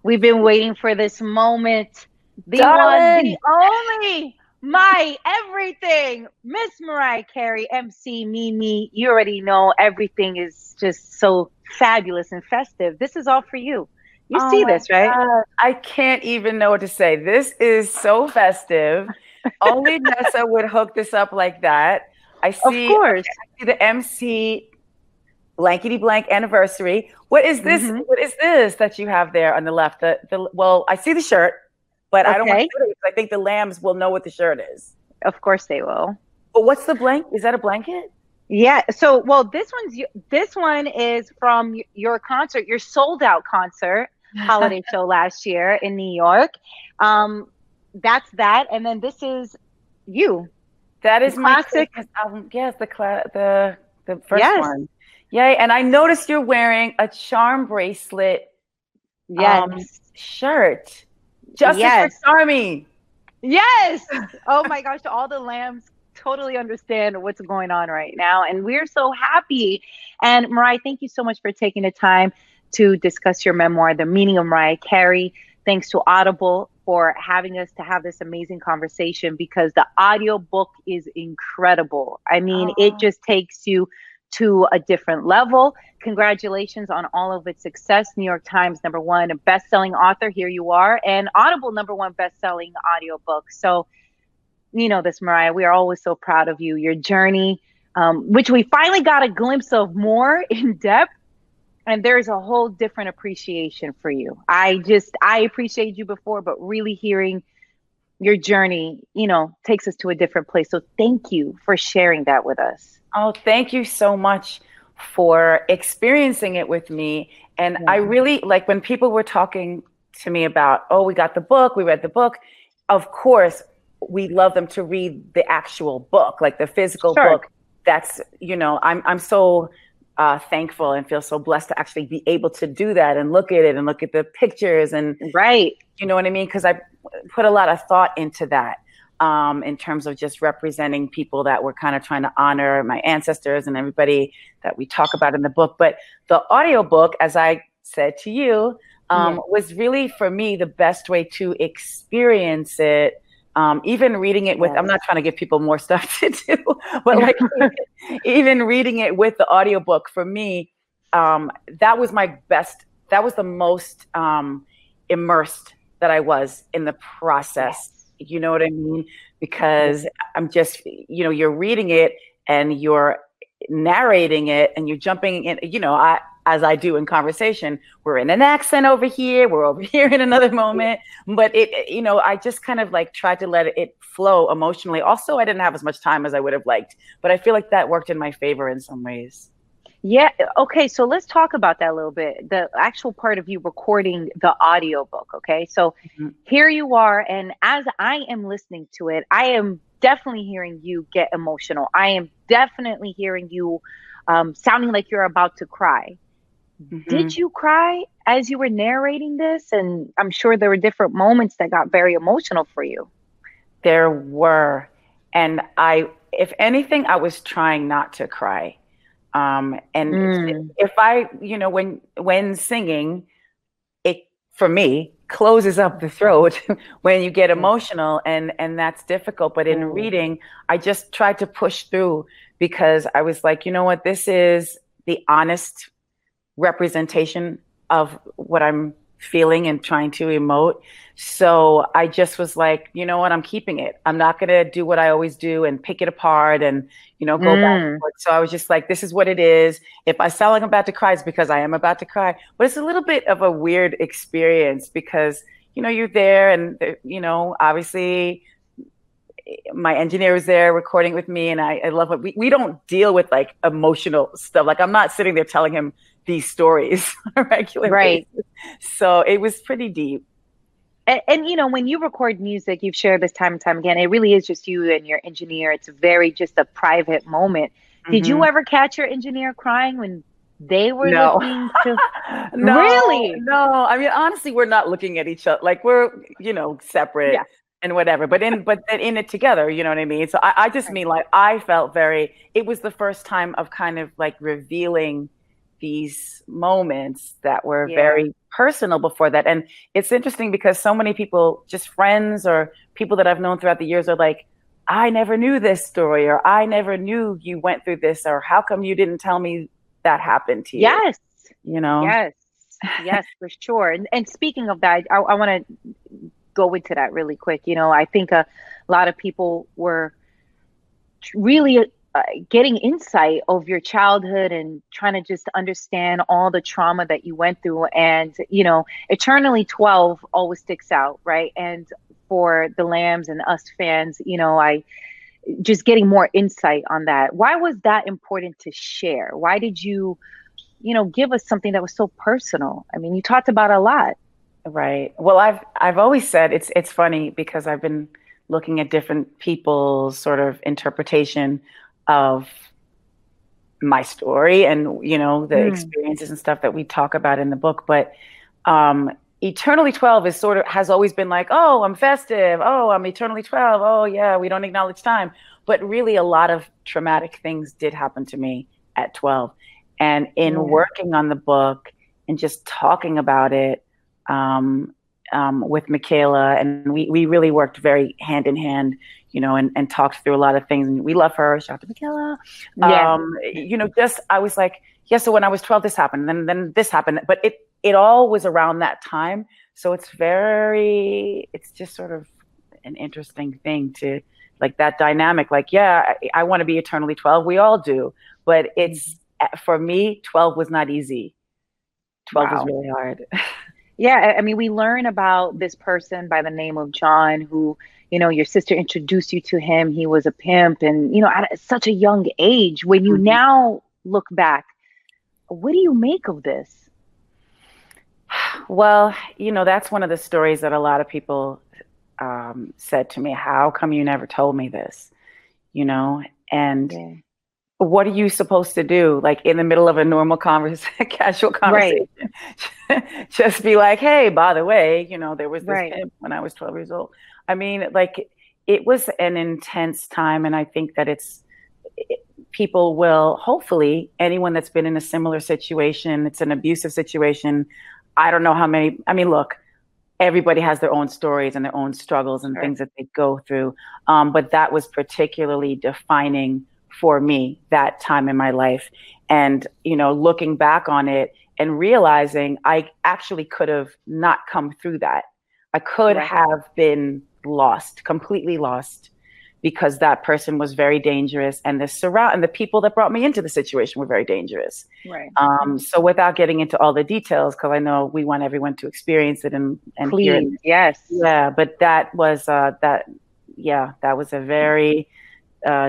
We've been waiting for this moment. The one, the Darling. only, my everything, Miss Mariah Carey, MC Mimi. You already know everything is just so fabulous and festive. This is all for you. You Oh see my this, right? God. I can't even know what to say. This is so festive. Only Nessa would hook this up like that. Of Okay, course. I see the MC blankety blank anniversary. What is this? Hmm. What is this that you have there on the left? Well, I see the shirt, but I don't want to Okay. do it because I think the lambs will know what the shirt is. Of course they will. But what's the blank? Is that a blanket? Yeah. So, well, this one is from your concert, your sold out concert holiday show last year in New York. Um, that's that, and then this is you, That the is my classic. Christmas album. Yes, the first Yes. one. Yay! And I noticed you're wearing a charm bracelet Yes. shirt. Justice for Yes. Charmy. Yes. Oh my gosh, all the lambs totally understand what's going on right now. And we're so happy. And Mariah, thank you so much for taking the time to discuss your memoir, The Meaning of Mariah Carey. Thanks to Audible for having us to have this amazing conversation because the audiobook is incredible. I mean, it Oh, just takes you to a different level. Congratulations on all of its success. New York Times #1 best-selling author, here you are, and Audible #1 best-selling audiobook. So, you know this, Mariah, we are always so proud of you, your journey, which we finally got a glimpse of more in depth. And there's a whole different appreciation for you. I appreciated you before, but really hearing your journey, takes us to a different place. So thank you for sharing that with us. oh, thank you so much for experiencing it with me. And I Yeah. really like when people were talking to me about, oh, we got the book, we read the book. Of course, we love them to read the actual book, like the physical Sure. book. That's, I'm so thankful and feel so blessed to actually be able to do that and look at it and look at the pictures and Right. you know what I mean? Because I put a lot of thought into that in terms of just representing people that were kind of trying to honor my ancestors and everybody that we talk about in the book. But the audiobook, as I said to you, Yeah. was really for me the best way to experience it. Even reading it with, I'm Yes. not trying to give people more stuff to do, but like even reading it with the audiobook for me, that was my best, that was the most immersed that I was in the process. Yes. You know what I mean? Yes. Because I'm just, you're reading it and you're narrating it and you're jumping in, as I do in conversation, we're in an accent over here, we're over here in another moment. But I just kind of like tried to let it flow emotionally. Also, I didn't have as much time as I would have liked, but I feel like that worked in my favor in some ways. Yeah. Okay. So let's talk about that a little bit. The actual part of you recording the audiobook. Okay. So Mhm. here you are. And as I am listening to it, I am definitely hearing you get emotional. I am definitely hearing you sounding like you're about to cry. Did Mhm. you cry as you were narrating this? And I'm sure there were different moments that got very emotional for you. There were. And if anything, I was trying not to cry. And Mm. if I, when singing, it for me closes up the throat when you get Yeah. emotional, and that's difficult. But in Mm. reading, I just tried to push through because I was like, you know what, this is the honest representation of what I'm feeling and trying to emote. So I just was like, you know what, I'm keeping it. I'm not going to do what I always do and pick it apart and, go back and Mm. forth. So I was just like, this is what it is. If I sound like I'm about to cry, it's because I am about to cry. But it's a little bit of a weird experience because, you're there and, obviously my engineer was there recording with me, and I love it. We don't deal with like emotional stuff. Like I'm not sitting there telling him these stories on a regular Right. basis. So it was pretty deep. And when you record music, you've shared this time and time again, it really is just you and your engineer. It's very just a private moment. Did you Hmm. ever catch your engineer crying when they were No, looking to no, really? no. I mean, honestly, we're not looking at each other. Like we're, separate Yeah. and whatever, but then in it together, you know what I mean? So I just Right. mean like I felt it was the first time of kind of like revealing these moments that were Yeah. very personal before that. And it's interesting because so many people, just friends or people that I've known throughout the years, are like, I never knew this story, or I never knew you went through this, or how come you didn't tell me that happened to you? Yes. You know? Yes. Yes, for sure. And speaking of that, I want to go into that really quick. I think a lot of people were really getting insight of your childhood and trying to just understand all the trauma that you went through. And, Eternally 12 always sticks out, right? And for the Lambs and us fans, I just getting more insight on that. Why was that important to share? Why did you, give us something that was so personal? I mean, you talked about a lot. Right. Well, I've always said it's funny because I've been looking at different people's sort of interpretation of my story and, the experiences and stuff that we talk about in the book. But Eternally 12 is sort of has always been like, oh, I'm festive. Oh, I'm eternally 12. Oh, yeah, we don't acknowledge time. But really, a lot of traumatic things did happen to me at 12. And in working on the book and just talking about it with Michaela, and we really worked very hand in hand, and talked through a lot of things. And we love her. Shout out to Michaela. Just I was like, yeah. So when I was 12, this happened, and then this happened. But it all was around that time. So it's just sort of an interesting thing to like that dynamic. Like, yeah, I want to be eternally 12. We all do. But it's for me, 12 was not easy. 12 was really hard. Yeah, I mean, we learn about this person by the name of John, who, your sister introduced you to him. He was a pimp, and, at such a young age. When you now look back, what do you make of this? Well, that's one of the stories that a lot of people said to me, how come you never told me this? And what are you supposed to do? Like in the middle of a normal casual conversation, just be like, hey, by the way, there was this pimp when I was 12 years old. I mean, like it was an intense time. And I think that people will, hopefully anyone that's been in a similar situation, it's an abusive situation. I don't know how many, look, everybody has their own stories and their own struggles and things that they go through. But that was particularly defining for me that time in my life. And, looking back on it and realizing I actually could have not come through that. I could have been completely lost, because that person was very dangerous, and the people that brought me into the situation were very dangerous. Right. So without getting into all the details, because I know we want everyone to experience it and hear it. Yes. Yeah, but that was that was a very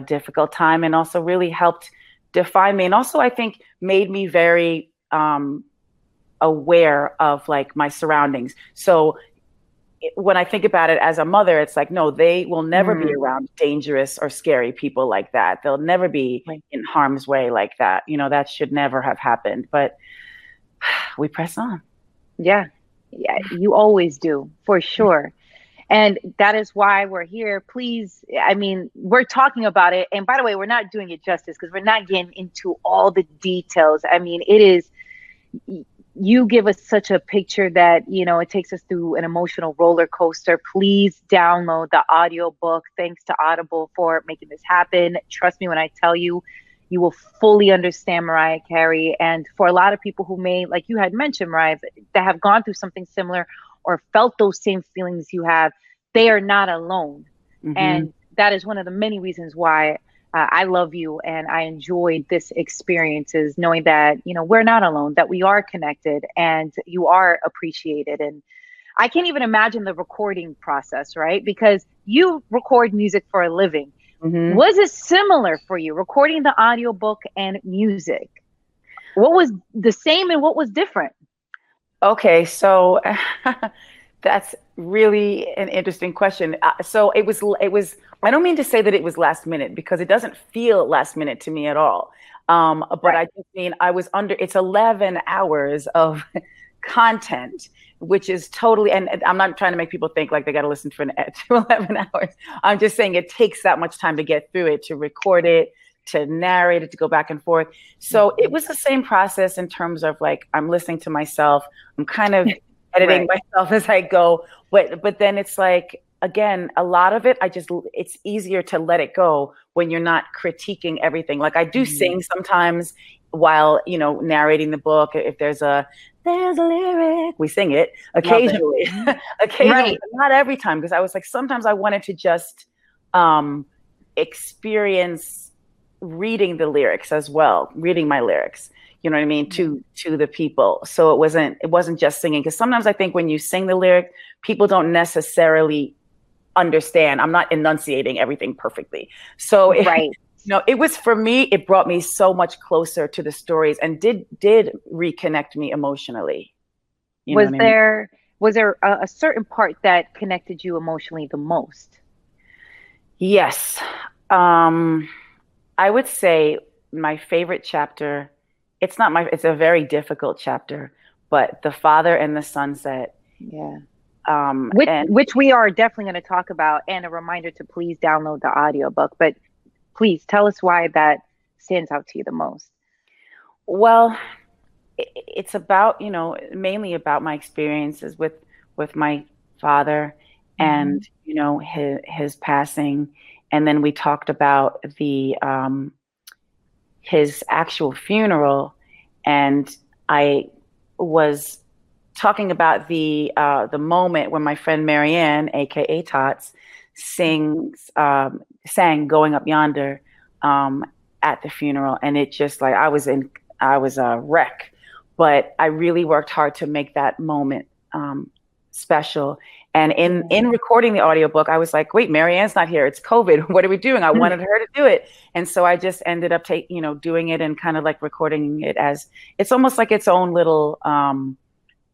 difficult time, and also really helped define me, and also I think made me very aware of like my surroundings. So when I think about it as a mother, it's like, no, they will never be around dangerous or scary people like that. They'll never be in harm's way like that. That should never have happened. But we press on. Yeah, you always do, for sure. And that is why we're here. Please, we're talking about it. And by the way, we're not doing it justice because we're not getting into all the details. It is, you give us such a picture that, it takes us through an emotional roller coaster. Please download the audiobook. Thanks to Audible for making this happen. Trust me when I tell you, you will fully understand Mariah Carey. And for a lot of people who may, like you had mentioned, Mariah, that have gone through something similar or felt those same feelings you have, they are not alone. And that is one of the many reasons why I love you and I enjoyed this experience, is knowing that, we're not alone, that we are connected and you are appreciated. And I can't even imagine the recording process, right? Because you record music for a living. Was it similar for you, recording the audiobook and music? What was the same and what was different? Okay, so that's really an interesting question. So it was, I don't mean to say that it was last minute, because it doesn't feel last minute to me at all. But I just mean it's 11 hours of content, which is totally, and I'm not trying to make people think like they got to listen to 11 hours. I'm just saying it takes that much time to get through it, to record it, to narrate it, to go back and forth. So it was the same process in terms of like, I'm listening to myself, I'm kind of editing myself as I go. But then it's like, again, a lot of it, it's easier to let it go when you're not critiquing everything. Like I do sing sometimes while, narrating the book. If there's a lyric, we sing it occasionally, occasionally, but not every time. Because I was like, sometimes I wanted to just experience reading the lyrics as well, reading my lyrics, you know what I mean, to the people. So it wasn't just singing. Because sometimes I think when you sing the lyric, people don't necessarily understand. I'm not enunciating everything perfectly. So it was, for me, it brought me so much closer to the stories and did reconnect me emotionally. Was there a certain part that connected you emotionally the most? Yes. I would say my favorite chapter, it's a very difficult chapter, but The Father and the Sunset. Yeah. Which we are definitely going to talk about, and a reminder to please download the audiobook. But please tell us why that stands out to you the most. Well, it's about, mainly about my experiences with my father and, his passing. And then we talked about his actual funeral, and I was talking about the moment when my friend Marianne, aka Tots, sang "Going Up Yonder" at the funeral, and it just like I was a wreck, but I really worked hard to make that moment special. And in recording the audiobook, I was like, wait, Marianne's not here. It's COVID. What are we doing? I wanted her to do it. And so I just ended up doing it and kind of like recording it as, it's almost like its own little,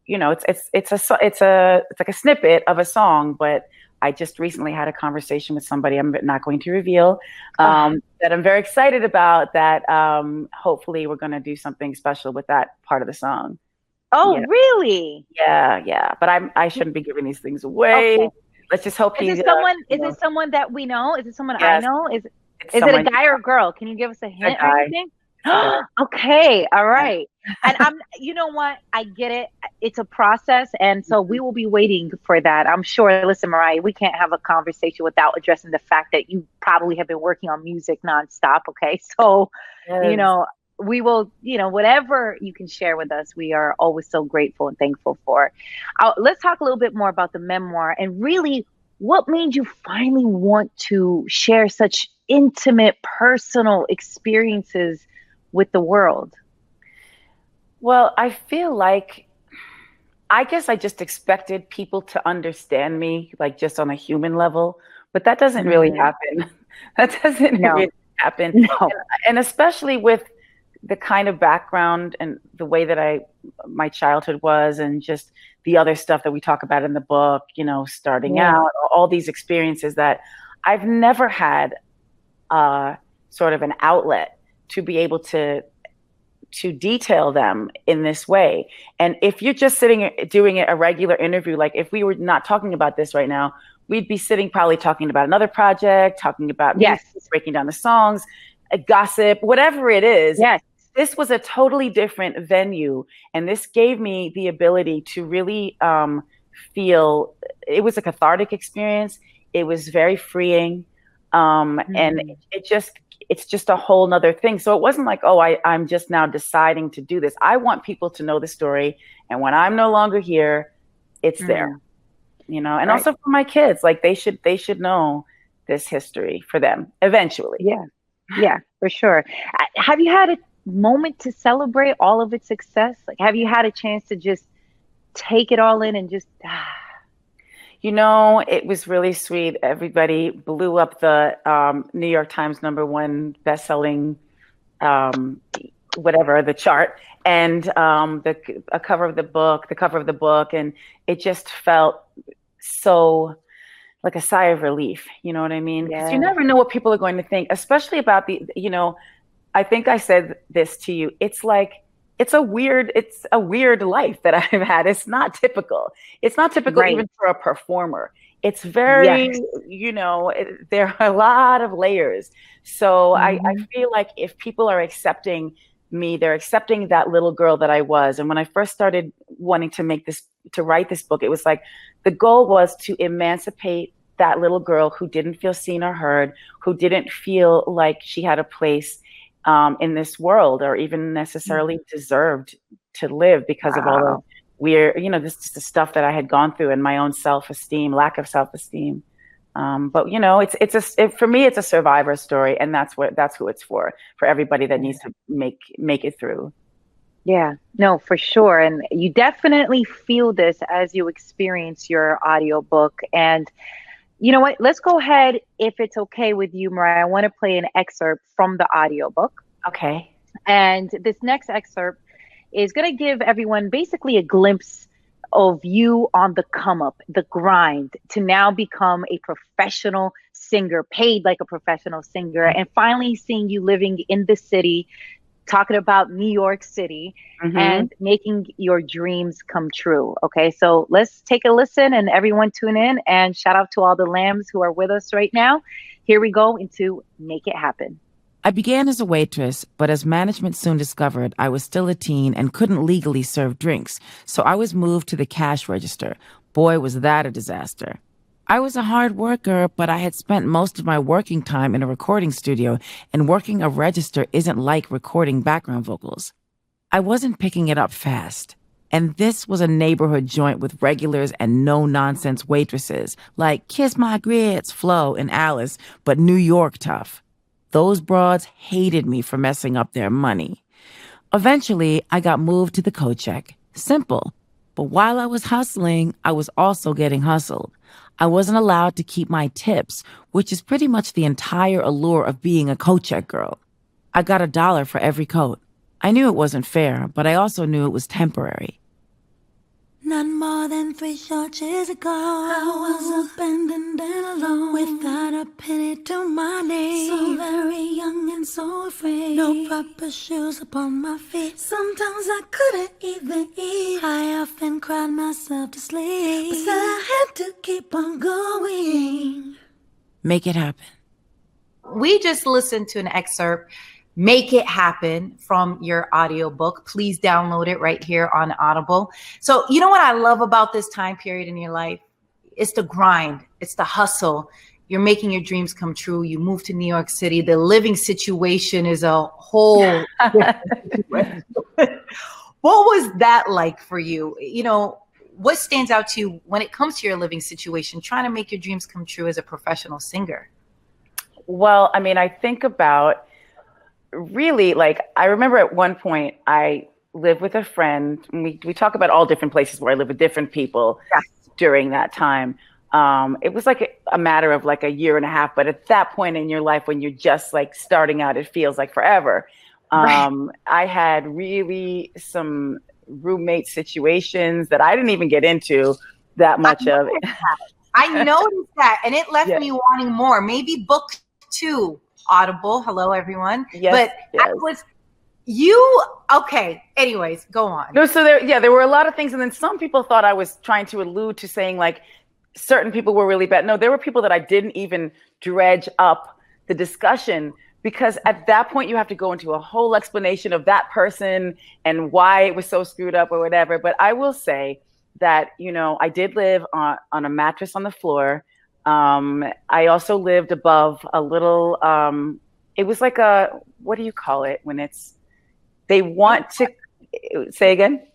it's like a snippet of a song. But I just recently had a conversation with somebody I'm not going to reveal, that I'm very excited about, that hopefully we're going to do something special with that part of the song. Oh, really? Yeah. But I shouldn't be giving these things away. Okay. Let's just hope Is it someone that we know? Is it someone I know? Is it a guy or a girl? Can you give us a hint or anything? Okay. All right. And you know what? I get it. It's a process. And so we will be waiting for that. I'm sure. Listen, Mariah, we can't have a conversation without addressing the fact that you probably have been working on music nonstop. Okay. So, we will, whatever you can share with us, we are always so grateful and thankful for. Let's talk a little bit more about the memoir, and really what made you finally want to share such intimate, personal experiences with the world? Well, I feel like, I guess I just expected people to understand me, like just on a human level, but that doesn't really happen. That doesn't really happen. No. And especially with the kind of background and the way that my childhood was, and just the other stuff that we talk about in the book, starting out, all these experiences that I've never had sort of an outlet to be able to detail them in this way. And if you're just sitting doing a regular interview, like if we were not talking about this right now, we'd be sitting probably talking about another project, talking about music, breaking down the songs, gossip, whatever it is. Yes. This was a totally different venue, and this gave me the ability to really feel, it was a cathartic experience. It was very freeing, and it's just a whole nother thing. So it wasn't like, oh, I'm just now deciding to do this. I want people to know the story, and when I'm no longer here, it's there, and also for my kids, like they should know this history for them eventually. Yeah, for sure. Have you had a moment to celebrate all of its success? Like, have you had a chance to just take it all in and just it was really sweet. Everybody blew up the New York Times #1 best-selling whatever, the chart, and the cover of the book, and it just felt so like a sigh of relief, you know what I mean? Because you never know what people are going to think, especially about I think I said this to you. It's like it's a weird life that I've had. It's not typical. It's not typical Right. even for a performer. It's Yes. very, there are a lot of layers. So I Hmm. feel like if people are accepting me, they're accepting that little girl that I was. And when I first started wanting to write this book, it was like the goal was to emancipate that little girl who didn't feel seen or heard, who didn't feel like she had a place in this world or even necessarily deserved to live because of all the Wow. weird, this the stuff that I had gone through and my own self-esteem, lack of self-esteem. But for me, it's a survivor story, and that's who it's for everybody that needs to make it through. Yeah, no, for sure. And you definitely feel this as you experience your audiobook. And you know what? Let's go ahead, if it's okay with you, Mariah. I want to play an excerpt from the audiobook. Okay. And this next excerpt is going to give everyone basically a glimpse of you on the come up, the grind to now become a professional singer, paid like a professional singer, and finally seeing you living in the city, talking about New York City Mm-hmm. and making your dreams come true. Okay, so let's take a listen and everyone tune in, and shout out to all the lambs who are with us right now. Here we go into Make It Happen. I began as a waitress, but as management soon discovered, I was still a teen and couldn't legally serve drinks, so I was moved to the cash register. Boy, was that a disaster. I was a hard worker, but I had spent most of my working time in a recording studio, and working a register isn't like recording background vocals. I wasn't picking it up fast. And this was a neighborhood joint with regulars and no-nonsense waitresses, like Kiss My Grits, Flo, and Alice, but New York tough. Those broads hated me for messing up their money. Eventually, I got moved to the coat check. Simple. But while I was hustling, I was also getting hustled. I wasn't allowed to keep my tips, which is pretty much the entire allure of being a coat check girl. I got $1 for every coat. I knew it wasn't fair, but I also knew it was temporary. Not more than 3 short years ago, I was abandoned and alone, without a penny to my name. So very young and so afraid, no proper shoes upon my feet. Sometimes I couldn't even eat. I often cried myself to sleep, but still I had to keep on going. Make it happen. We just listened to an excerpt, Make It Happen, from your audiobook. Please download it right here on Audible. So you know what I love about this time period in your life? It's the grind. It's the hustle. You're making your dreams come true. You move to New York City. The living situation is a whole different situation. What was that like for you? What stands out to you when it comes to your living situation, trying to make your dreams come true as a professional singer? Well, I mean, I think about really, like, I remember at one point I lived with a friend, and we talk about all different places where I live with different people during that time. It was like a matter of like a year and a half, but at that point in your life when you're just like starting out, it feels like forever. I had really some roommate situations that I didn't even get into that much of it. I noticed that, and it left me wanting more. Maybe book 2, Audible. Hello, everyone. But I was okay. Anyways, go on. No, so there were a lot of things, and then some people thought I was trying to allude to saying like certain people were really bad. No, there were people that I didn't even dredge up the discussion, because at that point you have to go into a whole explanation of that person and why it was so screwed up or whatever. But I will say that, I did live on a mattress on the floor. I also lived above a little, it was like what do you call it when they want to say again?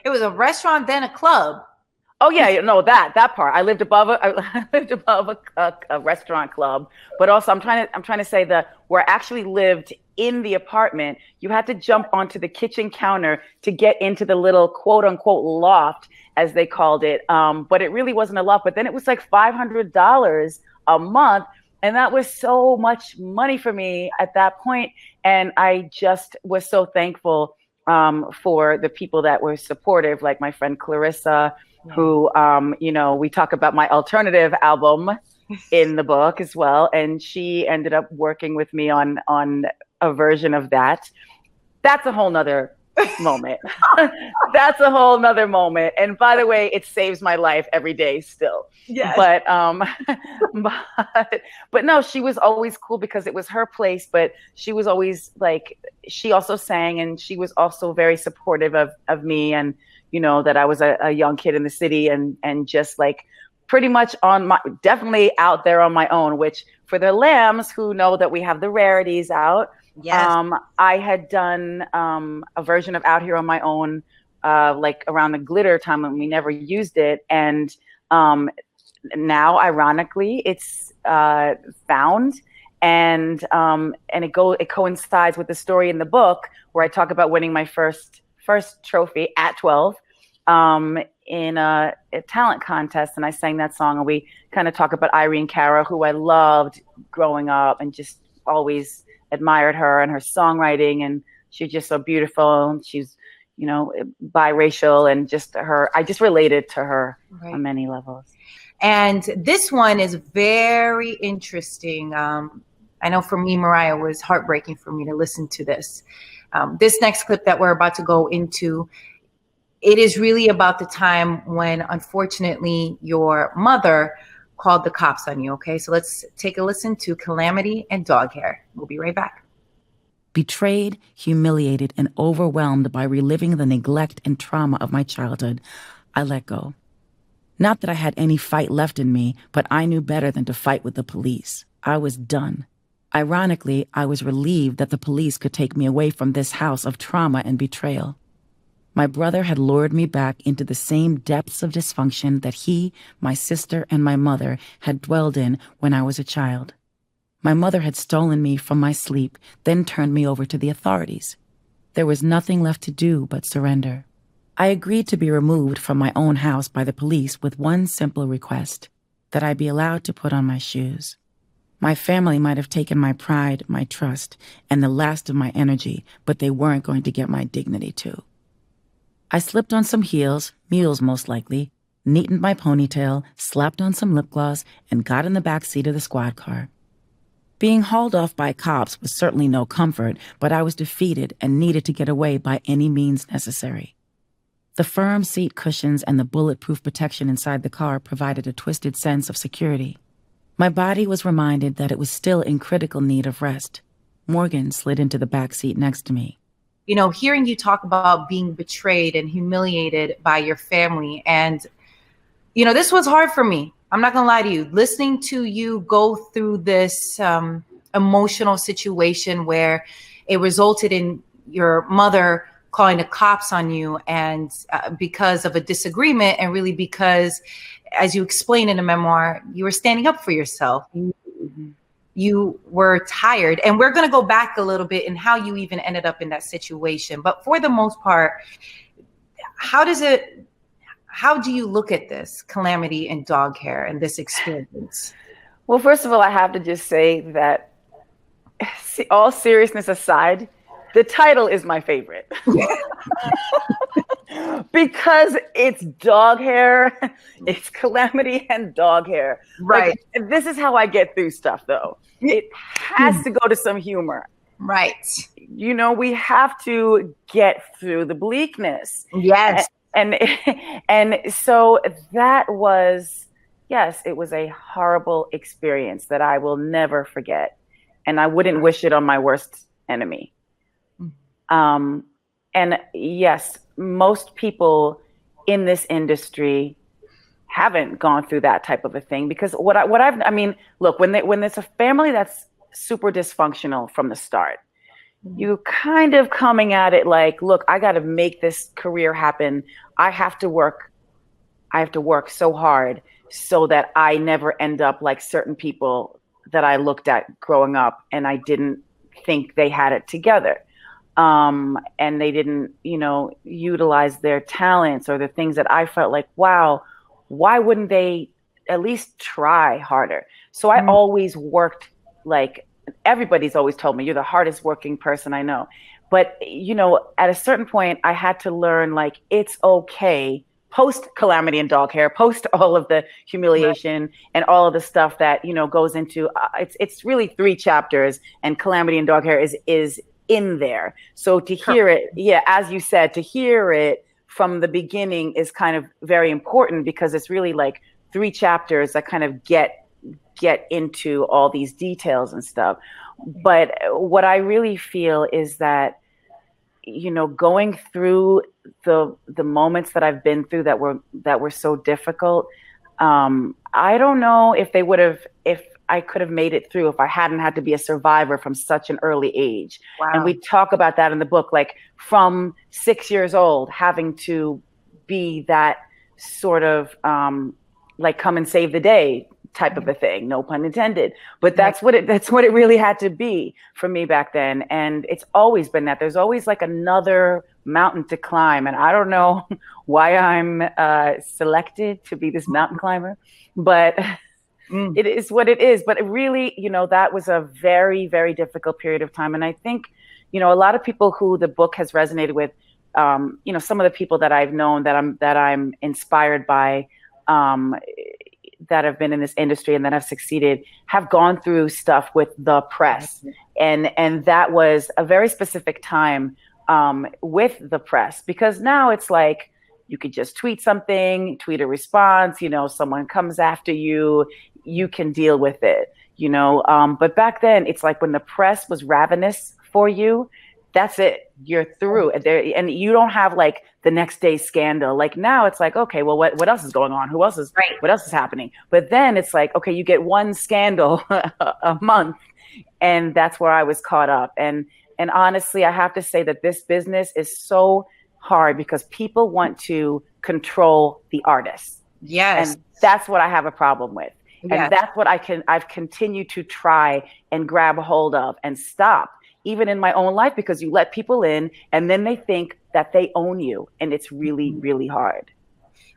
It was a restaurant, then a club. Oh yeah, no, that part. I lived above a restaurant club, but also I'm trying to say that where I actually lived in the apartment, you had to jump onto the kitchen counter to get into the little quote unquote loft, as they called it. But it really wasn't a loft. But then it was like $500 a month, and that was so much money for me at that point. And I just was so thankful for the people that were supportive, like my friend Clarissa, who, we talk about my alternative album in the book as well. And she ended up working with me on a version of that. That's a whole nother moment. That's a whole nother moment. And by the way, it saves my life every day still. Yes. But no, she was always cool because it was her place, but she was always like, she also sang, and she was also very supportive of me, and, you know, that I was a young kid in the city, and just like pretty much definitely out there on my own, which for the lambs who know that we have the rarities out, yes. I had done a version of Out Here on My Own, like around the glitter time when we never used it. And now, ironically, it's found, and it coincides with the story in the book where I talk about winning my first trophy at 12 in a talent contest, and I sang that song, and we kind of talk about Irene Cara, who I loved growing up and just always admired her and her songwriting, and she's just so beautiful, and she's, you know, biracial, and I just related to her on many levels. And this one is very interesting. I know for me, Mariah, it was heartbreaking for me to listen to this. This next clip that we're about to go into, it is really about the time when, unfortunately, your mother called the cops on you. Okay, so let's take a listen to Calamity and Dog Hair. We'll be right back. Betrayed, humiliated, and overwhelmed by reliving the neglect and trauma of my childhood, I let go. Not that I had any fight left in me, but I knew better than to fight with the police. I was done. Ironically, I was relieved that the police could take me away from this house of trauma and betrayal. My brother had lured me back into the same depths of dysfunction that he, my sister, and my mother had dwelled in when I was a child. My mother had stolen me from my sleep, then turned me over to the authorities. There was nothing left to do but surrender. I agreed to be removed from my own house by the police with one simple request, that I be allowed to put on my shoes. My family might have taken my pride, my trust, and the last of my energy, but they weren't going to get my dignity too. I slipped on some heels, mules most likely, neatened my ponytail, slapped on some lip gloss, and got in the back seat of the squad car. Being hauled off by cops was certainly no comfort, but I was defeated and needed to get away by any means necessary. The firm seat cushions and the bulletproof protection inside the car provided a twisted sense of security. My body was reminded that it was still in critical need of rest. Morgan slid into the back seat next to me. You know, hearing you talk about being betrayed and humiliated by your family, and, you know, this was hard for me. I'm not going to lie to you. Listening to you go through this emotional situation where it resulted in your mother calling the cops on you, and because of a disagreement, and really because, as you explain in the memoir, you were standing up for yourself. You were tired. And we're going to go back a little bit in how you even ended up in that situation. But for the most part, how do you look at this Calamity and Dog Hair and this experience? Well, first of all, I have to just say that, all seriousness aside, the title is my favorite. Because it's dog hair, it's Calamity and Dog Hair. Right. Like, this is how I get through stuff, though. It has to go to some humor. Right. You know, we have to get through the bleakness. Yes. And so that was, yes, it was a horrible experience that I will never forget. And I wouldn't wish it on my worst enemy. And yes, most people in this industry haven't gone through that type of a thing, because look, when it's a family that's super dysfunctional from the start, you kind of coming at it like, look, I got to make this career happen. I have to work so hard so that I never end up like certain people that I looked at growing up and I didn't think they had it together. And they didn't, utilize their talents or the things that I felt like, wow, why wouldn't they at least try harder? So I always worked, like, everybody's always told me, you're the hardest working person I know. But, at a certain point, I had to learn, like, it's okay, post Calamity and Dog Hair, post all of the humiliation and all of the stuff that, goes into, it's really 3 chapters, and Calamity and Dog Hair is in there. So to hear it, as you said, to hear it from the beginning is kind of very important, because it's really like 3 chapters that kind of get into all these details and stuff. But what I really feel is that, going through the moments that I've been through that were so difficult, I don't know if I could have made it through if I hadn't had to be a survivor from such an early age. Wow. And we talk about that in the book, like from 6 years old, having to be that sort of like come and save the day type of a thing, no pun intended. But that's what it really had to be for me back then. And it's always been that. There's always like another mountain to climb. And I don't know why I'm selected to be this mountain climber, but it is what it is. But it really, that was a very, very difficult period of time. And I think, a lot of people who the book has resonated with, some of the people that I've known that I'm inspired by, that have been in this industry and that have succeeded, have gone through stuff with the press. And that was a very specific time with the press, because now it's like, you could just tweet something, tweet a response, someone comes after you, you can deal with it, but back then it's like when the press was ravenous for you, that's it, you're through. And you don't have like the next day scandal. Like now it's like, okay, well, what else is going on? What else is happening? But then it's like, okay, you get one scandal a month, and that's where I was caught up. And honestly, I have to say that this business is so hard because people want to control the artist. Yes. And that's what I have a problem with. Yes. And that's what I've continued to try and grab a hold of and stop, even in my own life, because you let people in and then they think that they own you. And it's really, really hard.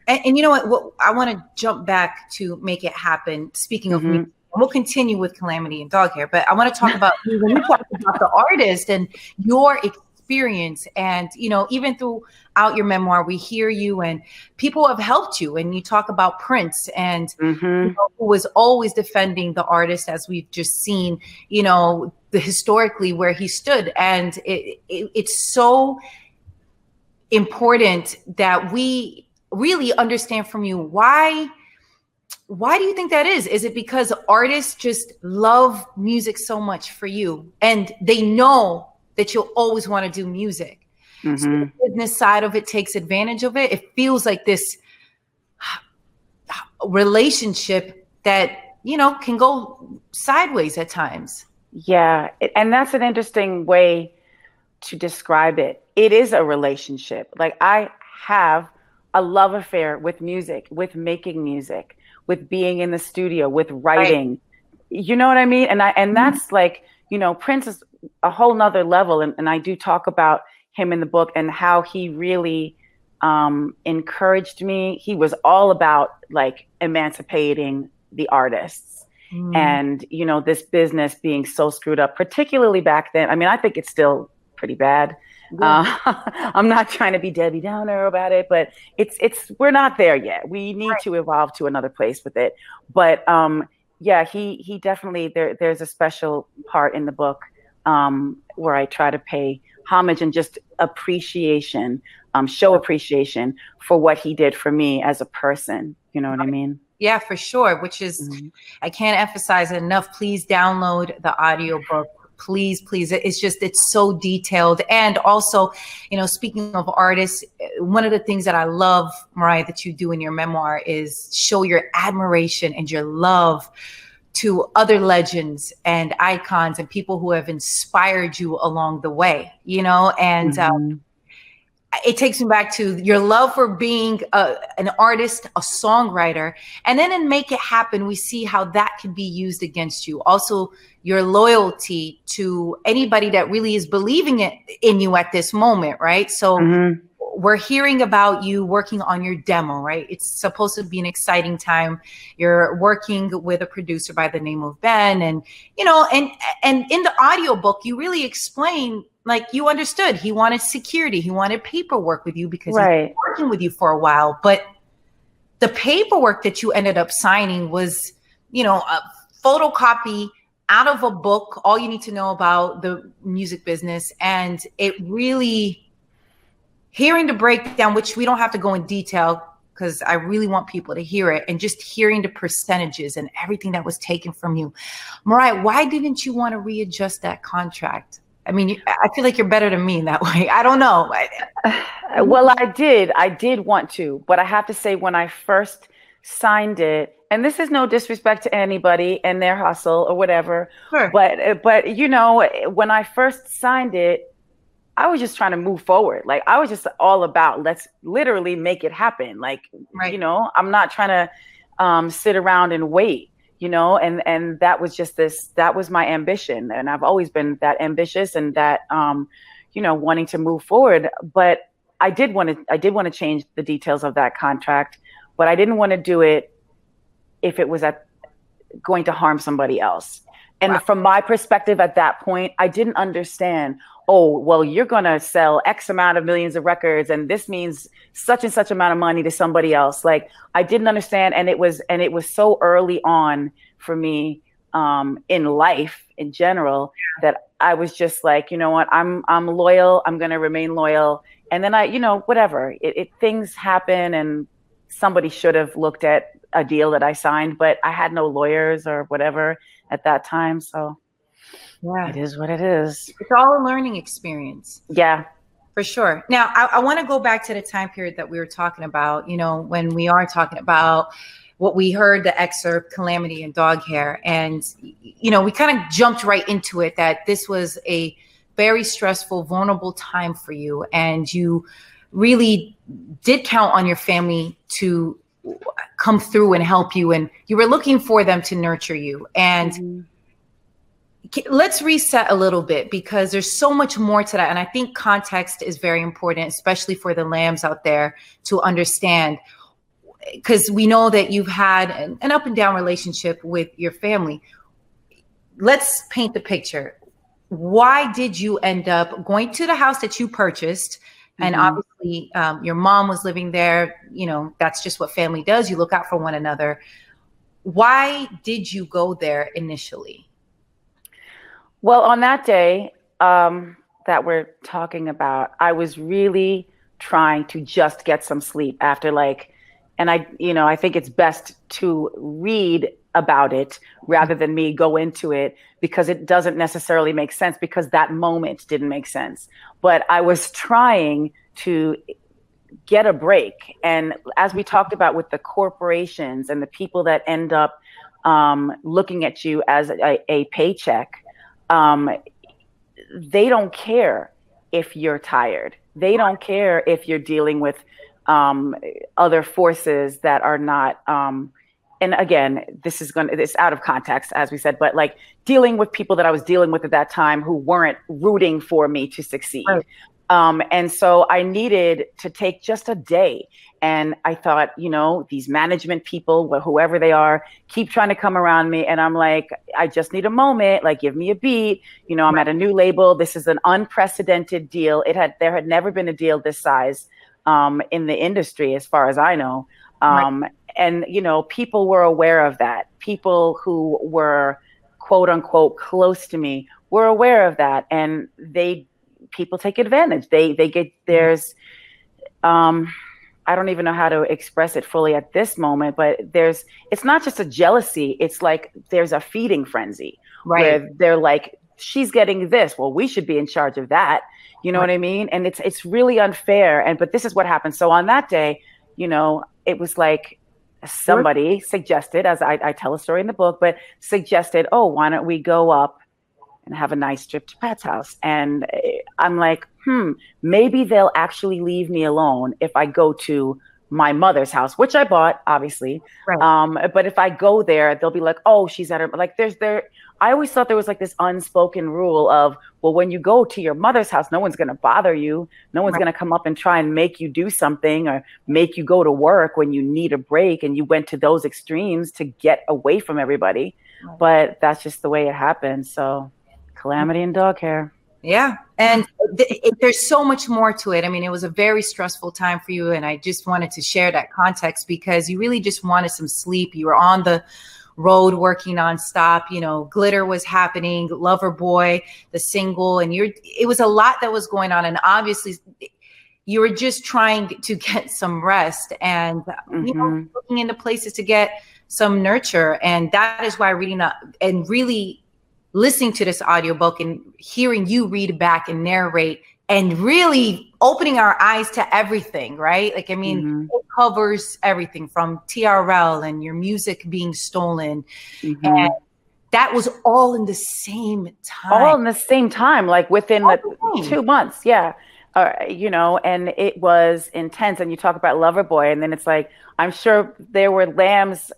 And you know what? I want to jump back to Make It Happen. Speaking of music, we'll continue with Calamity and Dog Hair, but I want to talk about when you talk about the artist and your experience. And, even throughout your memoir, we hear you and people have helped you. And you talk about Prince and who was always defending the artist, as we've just seen, historically where he stood. And it's so important that we really understand from you why do you think that is? Is it because artists just love music so much for you and they know that you'll always want to do music? So the business side of it takes advantage of it. It feels like this relationship that, can go sideways at times. Yeah. And that's an interesting way to describe it. It is a relationship. Like I have a love affair with music, with making music, with being in the studio, with writing. Right. You know what I mean? And that's like, Prince is a whole nother level. And I do talk about him in the book and how he really encouraged me. He was all about like emancipating the artists and, this business being so screwed up, particularly back then. I mean, I think it's still pretty bad. Yeah. I'm not trying to be Debbie Downer about it, but we're not there yet. We need to evolve to another place with it. But he definitely, there's a special part in the book where I try to pay homage and just appreciation, show appreciation for what he did for me as a person. You know what I mean? Yeah, for sure. Which is, I can't emphasize it enough. Please download the audiobook. Please. It's so detailed. And also, speaking of artists, one of the things that I love, Mariah, that you do in your memoir is show your admiration and your love to other legends and icons and people who have inspired you along the way, and it takes me back to your love for being an artist, a songwriter. And then in Make It Happen, we see how that can be used against you. Also, your loyalty to anybody that really is believing in you at this moment, right? So we're hearing about you working on your demo, right? It's supposed to be an exciting time. You're working with a producer by the name of Ben. And, and in the audiobook, you really explain, like, you understood he wanted security. He wanted paperwork with you because he's been working with you for a while. But the paperwork that you ended up signing was, a photocopy out of a book, All You Need to Know About the Music Business. And it really, hearing the breakdown, which we don't have to go in detail because I really want people to hear it, and just hearing the percentages and everything that was taken from you. Mariah, why didn't you want to readjust that contract? I mean, I feel like you're better than me in that way. I don't know. Well, I did want to, but I have to say, when I first signed it, and this is no disrespect to anybody and their hustle or whatever, Sure. but you know, when I first signed it, I was just trying to move forward. Like, I was just all about, let's literally make it happen. Like, Right. you know, I'm not trying to sit around and wait, you know, and that was just that was my ambition. And I've always been that ambitious and that, you know, wanting to move forward. But I did want to change the details of that contract, but I didn't want to do it if it was going to harm somebody else. And Wow. from my perspective at that point, I didn't understand, oh, well, you're going to sell X amount of millions of records, and this means such and such amount of money to somebody else. Like, I didn't understand. And it was so early on for me in life in general that I was just like, you know what, I'm loyal. I'm going to remain loyal. And then you know, whatever, things happen, and somebody should have looked at a deal that I signed, but I had no lawyers or whatever at that time. So Yeah, it is what it is. it's all a learning experience. Yeah. For sure. Now, I want to go back to the time period that we were talking about, you know, when we are talking about what we heard, the excerpt, Calamity and Dog Hair. And, you know, we kind of jumped right into it, that this was a very stressful, vulnerable time for you. And you really did count on your family to come through and help you. And you were looking for them to nurture you. And let's reset a little bit, because there's so much more to that. And I think context is very important, especially for the lambs out there to understand, because we know that you've had an up and down relationship with your family. Let's paint the picture. Why did you end up going to the house that you purchased? And obviously your mom was living there. You know, that's just what family does. You look out for one another. Why did you go there initially? Well, on that day that we're talking about, I was really trying to just get some sleep after and I think it's best to read about it rather than me go into it, because it doesn't necessarily make sense, because that moment didn't make sense. But I was trying to get a break. And as we talked about with the corporations and the people that end up looking at you as a paycheck, they don't care if you're tired. They don't care if you're dealing with other forces that are not, and again, this out of context, as we said, but like dealing with people that I was dealing with at that time who weren't rooting for me to succeed. Right. And so I needed to take just a day. And I thought, you know, these management people, whoever they are, keep trying to come around me. And I'm like, I just need a moment, like, give me a beat. You know, I'm at a new label. This is an unprecedented deal. There had never been a deal this size in the industry, as far as I know. And, you know, people were aware of that. People who were, quote unquote, close to me were aware of that. And people take advantage. They get I don't even know how to express it fully at this moment, but it's not just a jealousy. It's like there's a feeding frenzy, where they're like, she's getting this. Well, we should be in charge of that. You know what I mean? And it's really unfair. But this is what happened. So on that day, you know, it was like somebody suggested, as I tell a story in the book, but suggested, oh, why don't we go up and have a nice trip to Pat's house? And I'm like, maybe they'll actually leave me alone if I go to my mother's house, which I bought, obviously. Right. But if I go there, they'll be like, oh, she's at her, like I always thought there was like this unspoken rule of, well, when you go to your mother's house, no one's going to bother you. No one's going to come up and try and make you do something or make you go to work when you need a break. And you went to those extremes to get away from everybody. Right. But that's just the way it happened. So Calamity and Dog Hair. Yeah. And there's so much more to it. I mean, it was a very stressful time for you. And I just wanted to share that context, because you really just wanted some sleep. You were on the road working nonstop. You know, Glitter was happening, Lover Boy, the single, and it was a lot that was going on. And obviously you were just trying to get some rest and, you know, looking into places to get some nurture. And that is why reading and really listening to this audiobook and hearing you read back and narrate and really opening our eyes to everything, right? Like, I mean, it covers everything from TRL and your music being stolen. And that was all in the same time. All in the same time, like within the 2 months. Yeah. You know, and it was intense. And you talk about Loverboy, and then it's like, I'm sure there were lambs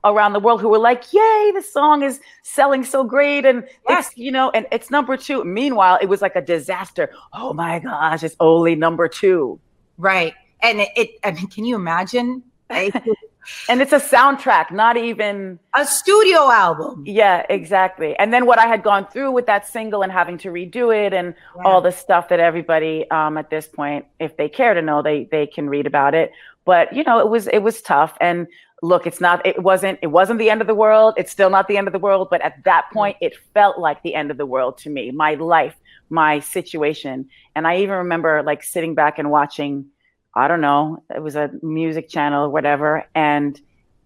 around the world who were like, yay, this song is selling so great. And it's, you know, and it's number 2. Meanwhile, it was like a disaster. Oh my gosh, it's only number 2. Right. And I mean, can you imagine? And it's a soundtrack, not even a studio album. Yeah, exactly. And then what I had gone through with that single and having to redo it and all the stuff that everybody at this point, if they care to know, they can read about it. But you know, it was tough. And look, it wasn't the end of the world. It's still not the end of the world. But at that point, it felt like the end of the world to me, my life, my situation. And I even remember like sitting back and watching, I don't know, it was a music channel or whatever. And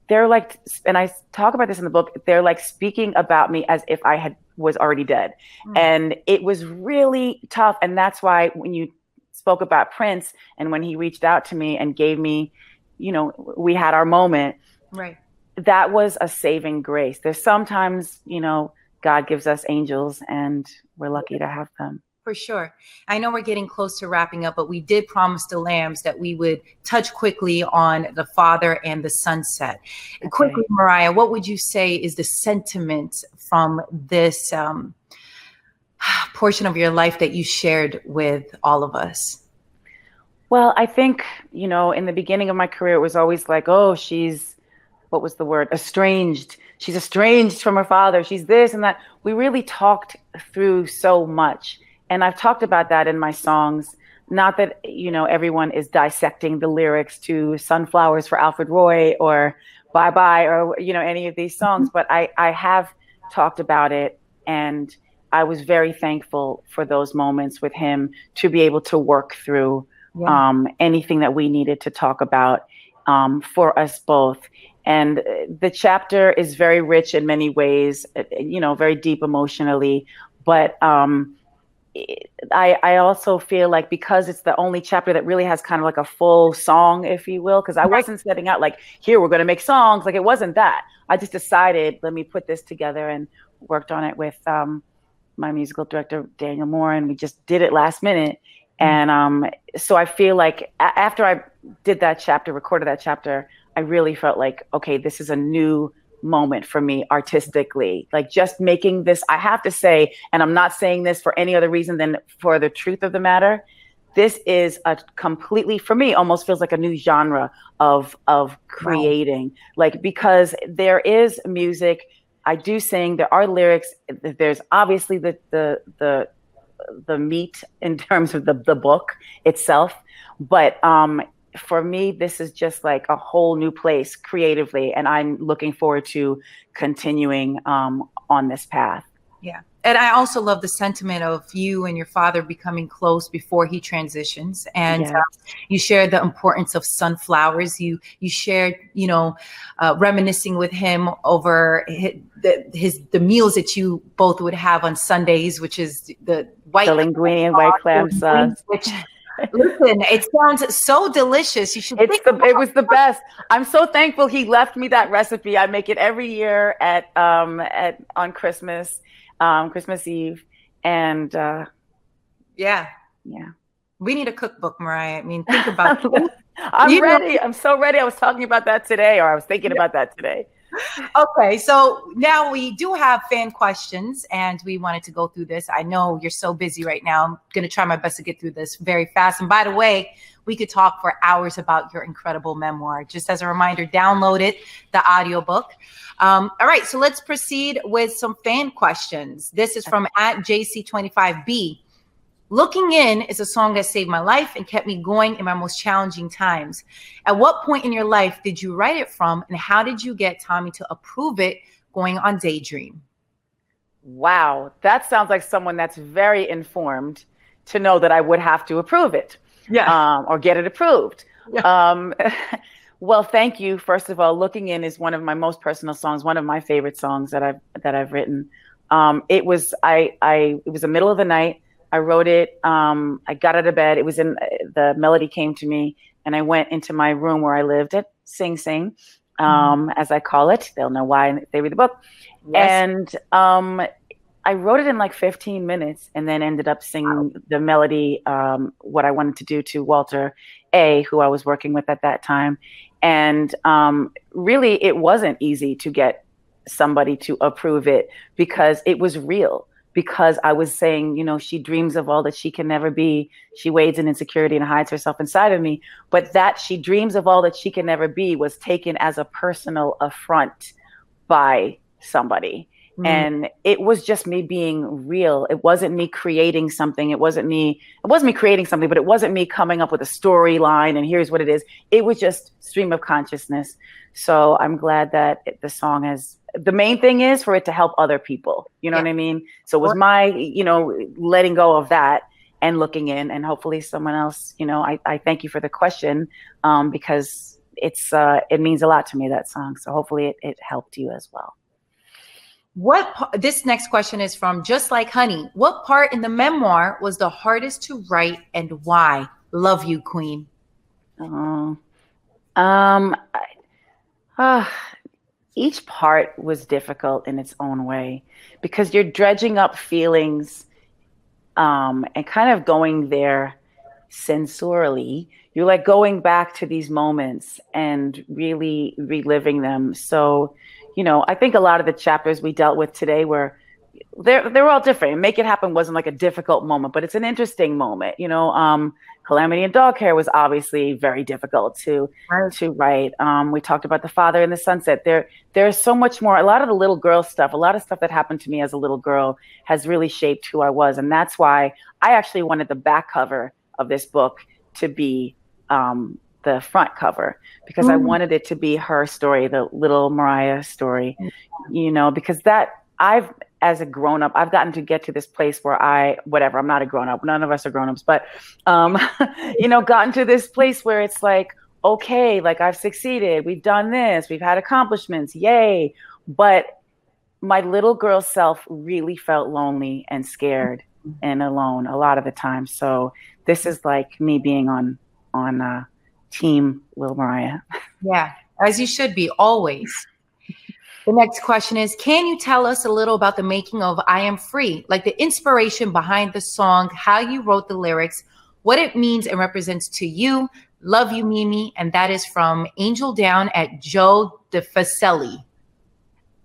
they're like, and I talk about this in the book, they're like speaking about me as if I was already dead. And it was really tough. And that's why when you spoke about Prince and when he reached out to me and gave me, you know, we had our moment. Right. That was a saving grace. There's sometimes, you know, God gives us angels and we're lucky to have them. For sure. I know we're getting close to wrapping up, but we did promise the lambs that we would touch quickly on the father and the sunset. Okay. Quickly, Mariah, what would you say is the sentiment from this portion of your life that you shared with all of us? Well, I think, you know, in the beginning of my career, it was always like, oh, what was the word? Estranged. She's estranged from her father. She's this and that. We really talked through so much. And I've talked about that in my songs. Not that, you know, everyone is dissecting the lyrics to Sunflowers for Alfred Roy or Bye Bye or, you know, any of these songs, but I have talked about it. And I was very thankful for those moments with him to be able to work through anything that we needed to talk about for us both. And the chapter is very rich in many ways, you know, very deep emotionally, but I also feel like because it's the only chapter that really has kind of like a full song, if you will, because I wasn't setting out like, here, we're going to make songs. Like, it wasn't that. I just decided, let me put this together and worked on it with my musical director, Daniel Moore, and we just did it last minute. And so I feel like after I did that chapter, recorded that chapter, I really felt like, okay, this is a new moment for me artistically, like just making this, I have to say, and I'm not saying this for any other reason than for the truth of the matter, this is a completely, for me, almost feels like a new genre of creating, like, because there is music, I do sing, there are lyrics, there's obviously the meat in terms of the book itself, but for me, this is just like a whole new place creatively. And I'm looking forward to continuing on this path. Yeah. And I also love the sentiment of you and your father becoming close before he transitions. And you shared the importance of sunflowers. You shared, you know, reminiscing with him over the meals that you both would have on Sundays, which is the linguine and white clam sauce. Listen, it sounds so delicious. You should. It was the best. I'm so thankful he left me that recipe. I make it every year on Christmas Eve, and yeah. We need a cookbook, Mariah. I mean, think about it. I'm ready. I'm so ready. I was talking about that today, or I was thinking about that today. Okay, so now we do have fan questions and we wanted to go through this. I know you're so busy right now. I'm going to try my best to get through this very fast. And by the way, we could talk for hours about your incredible memoir. Just as a reminder, download it, the audiobook. All right, so let's proceed with some fan questions. This is from @JC25B. Looking In is a song that saved my life and kept me going in my most challenging times. At what point in your life did you write it from, and how did you get Tommy to approve it going on Daydream? Wow, that sounds like someone that's very informed to know that I would have to approve it, or get it approved. Yeah. Well, thank you. First of all, Looking In is one of my most personal songs, one of my favorite songs that I've written. It was the middle of the night. I wrote it. I got out of bed. The melody came to me, and I went into my room where I lived at Sing Sing, as I call it. They'll know why if they read the book. Yes. And I wrote it in like 15 minutes, and then ended up singing the melody, what I wanted to do, to Walter A., who I was working with at that time. And really, it wasn't easy to get somebody to approve it, because it was real. Because I was saying, she dreams of all that she can never be. She wades in insecurity and hides herself inside of me. But that she dreams of all that she can never be was taken as a personal affront by somebody. And it was just me being real. It wasn't me creating something. It wasn't me creating something, but it wasn't me coming up with a storyline and here's what it is. It was just stream of consciousness. So I'm glad that the song has, the main thing is for it to help other people. You know what I mean? So it was my, letting go of that and looking in, and hopefully someone else, I thank you for the question, because it means a lot to me, that song. So hopefully it helped you as well. This next question is from Just Like Honey. What part in the memoir was the hardest to write, and why? Love you, Queen. Each part was difficult in its own way, because you're dredging up feelings, and kind of going there sensorily. You're like going back to these moments and really reliving them. So, I think a lot of the chapters we dealt with today were, they're all different. Make It Happen wasn't like a difficult moment, but it's an interesting moment. Calamity and Dog Hair was obviously very difficult to write. We talked about The Father in the Sunset. There's so much more. A lot of the little girl stuff, a lot of stuff that happened to me as a little girl has really shaped who I was. And that's why I actually wanted the back cover of this book to be the front cover, because I wanted it to be her story, the little Mariah story, because as a grown up, I've gotten to get to this place where I'm not a grown up. None of us are grown ups, but, gotten to this place where it's like, okay, like I've succeeded. We've done this. We've had accomplishments. Yay. But my little girl self really felt lonely and scared and alone a lot of the time. So this is like me being on Team Lil Mariah. Yeah, as you should be, always. The next question is, can you tell us a little about the making of I Am Free? Like the inspiration behind the song, how you wrote the lyrics, what it means and represents to you. Love you, Mimi. And that is from Angel Down at Joe DeFacelli.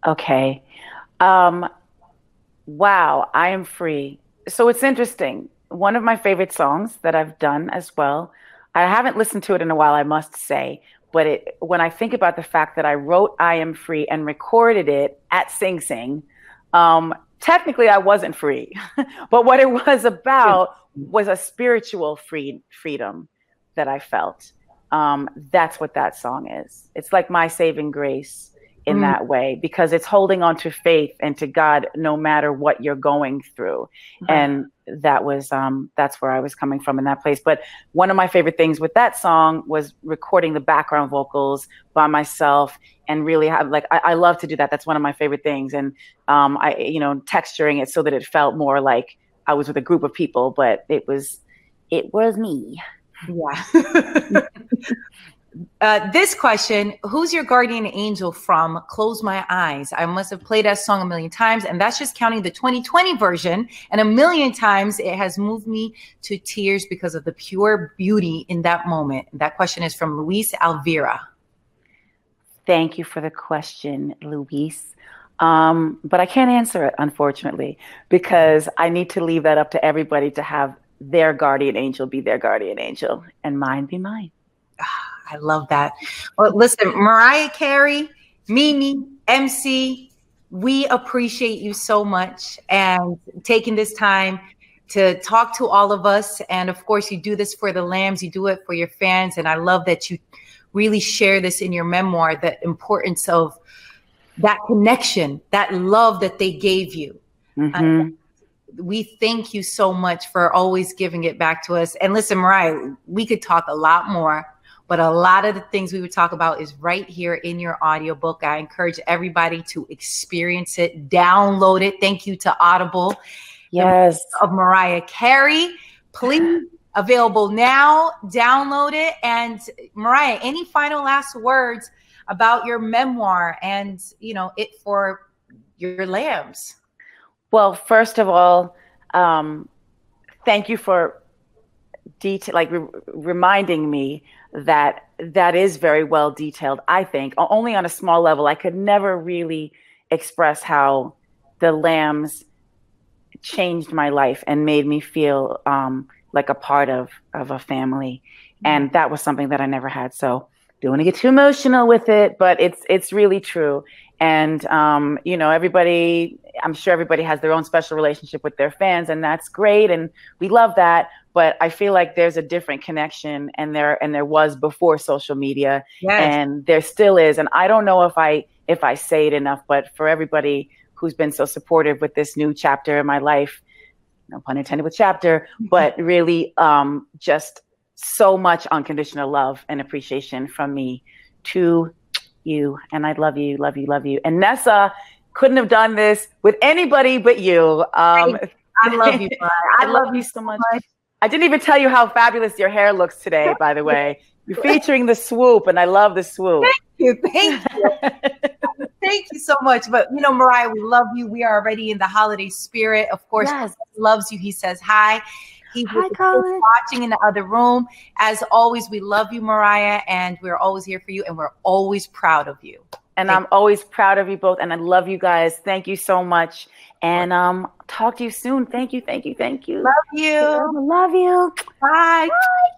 Okay. Wow, I Am Free. So it's interesting. One of my favorite songs that I've done as well. I haven't listened to it in a while, I must say. But when I think about the fact that I wrote I Am Free and recorded it at Sing Sing, technically I wasn't free. But what it was about was a spiritual freedom that I felt. That's what that song is. It's like my saving grace in that way, because it's holding on to faith and to God no matter what you're going through. And that's where I was coming from in that place. But one of my favorite things with that song was recording the background vocals by myself, and really I love to do that. That's one of my favorite things. And texturing it so that it felt more like I was with a group of people, but it was me. Yeah. This question, who's your guardian angel from Close My Eyes? I must have played that song a million times, and that's just counting the 2020 version. And a million times it has moved me to tears because of the pure beauty in that moment. That question is from Luis Alvira. Thank you for the question, Luis. But I can't answer it, unfortunately, because I need to leave that up to everybody to have their guardian angel be their guardian angel and mine be mine. I love that. Well, listen, Mariah Carey, Mimi, MC, we appreciate you so much and taking this time to talk to all of us. And of course, you do this for the lambs, you do it for your fans. And I love that you really share this in your memoir, the importance of that connection, that love that they gave you. We thank you so much for always giving it back to us. And listen, Mariah, we could talk a lot more, but a lot of the things we would talk about is right here in your audiobook. I encourage everybody to experience it, download it. Thank you to Audible. Yes. Of Mariah Carey. Please, available now. Download it. And Mariah, any final last words about your memoir and, it for your lambs? Well, first of all, thank you for reminding me that is very well detailed. I think only on a small level. I could never really express how the lambs changed my life and made me feel like a part of a family. And that was something that I never had. So don't want to get too emotional with it, but it's really true. And, everybody, I'm sure everybody has their own special relationship with their fans, and that's great. And we love that. But I feel like there's a different connection, and there was before social media. Yes. And there still is. And I don't know if I say it enough, but for everybody who's been so supportive with this new chapter in my life, no pun intended with chapter, but really just so much unconditional love and appreciation from me to you. And I love you, love you, love you. And Nessa, couldn't have done this with anybody but you. I love you. I love you so much. I didn't even tell you how fabulous your hair looks today, by the way. You're featuring the swoop, and I love the swoop. Thank you. Thank you so much. But, Mariah, we love you. We are already in the holiday spirit. Of course, yes. He loves you. He says hi. He's watching in the other room. As always, we love you, Mariah, and we're always here for you, and we're always proud of you. And I'm always proud of you both, and I love you guys. Thank you so much. And talk to you soon. Thank you, thank you, thank you. Love you. Love you. Bye. Bye.